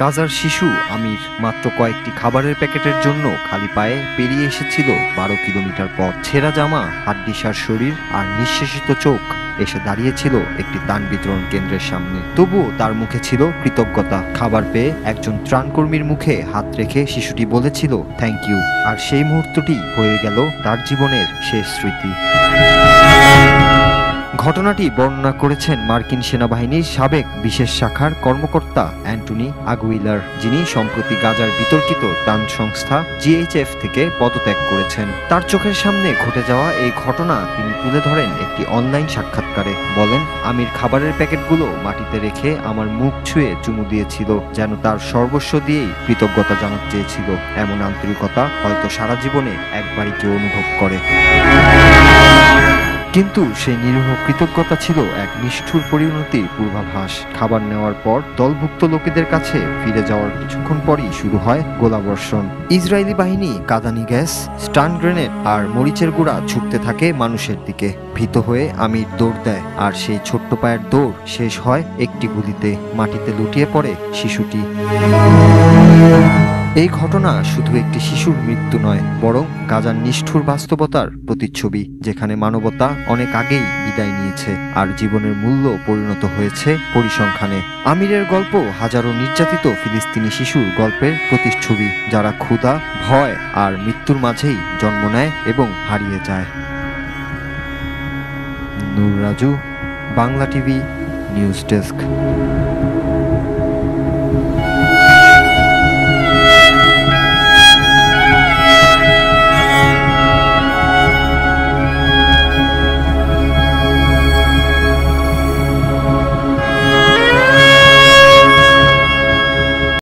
গাজার শিশু আমির মাত্র কয়েকটি খাবারের প্যাকেটের জন্য খালি পায়ে পেরিয়ে এসেছিল 12 কিলোমিটার পথ। ছেঁড়া জামা, হাড্ডিসার শরীর আর নিঃশেষিত চোখ এসে দাঁড়িয়েছিল একটি ত্রাণ বিতরণ কেন্দ্রের সামনে। তবুও তার মুখে ছিল কৃতজ্ঞতা। খাবার পেয়ে একজন ত্রাণকর্মীর মুখে হাত রেখে শিশুটি বলেছিল থ্যাংক ইউ। আর সেই মুহূর্তটি হয়ে গেল তার জীবনের শেষ স্মৃতি। ঘটনাটি বর্ণনা করেছেন মার্কিন সেনাবাহিনীর সাবেক বিশেষ শাখার কর্মকর্তা অ্যান্টনি আগুইলার, যিনি সম্প্রতি গাজার বিতর্কিত ত্রাণ সংস্থা জিএইচএফ থেকে পদত্যাগ করেছেন। তার চোখের সামনে ঘটে যাওয়া এই ঘটনা তিনি তুলে ধরেন একটি অনলাইন সাক্ষাৎকারে। বলেন, আমির খাবারের প্যাকেটগুলো মাটিতে রেখে আমার মুখ ছুঁয়ে চুমু দিয়েছিল, যেন তার সর্বস্ব দিয়েই কৃতজ্ঞতা জানাতে চেয়েছিল। এমন আন্তরিকতা হয়তো সারা জীবনে একবারই কেউ অনুভব করে। কিন্তু সেই নিরীহ কৃতজ্ঞতা ছিল এক নিষ্ঠুর পরিণতির পূর্বাভাস। খাবার নেওয়ার পর দলভুক্ত লোকেদের কাছে ফিরে যাওয়ার কিছুক্ষণ পরই শুরু হয় গোলাবর্ষণ। ইসরায়েলি বাহিনী কাঁদানি গ্যাস, স্টান গ্রেনেড আর মরিচের গুঁড়া ছুটতে থাকে মানুষের দিকে। ভীত হয়ে আমির দৌড় দেয়, আর সেই ছোট্ট পায়ের দৌড় শেষ হয় একটি গুলিতে। মাটিতে লুটিয়ে পড়ে শিশুটি। এই ঘটনা শুধু একটি শিশুর মৃত্যু নয়, বরং গাজার নিষ্ঠুর বাস্তবতার প্রতিচ্ছবি, যেখানে মানবতা অনেক আগেই বিদায় নিয়েছে আর জীবনের মূল্য পরিণত হয়েছে পরিসংখ্যানে। আমিরের গল্প হাজারো নির্যাতিত ফিলিস্তিনি শিশুর গল্পের প্রতিচ্ছবি, যারা ক্ষুধা, ভয় আর মৃত্যুর মাঝেই জন্ম নেয় এবং হারিয়ে যায়। Noor Raju, Bangla TV, news desk.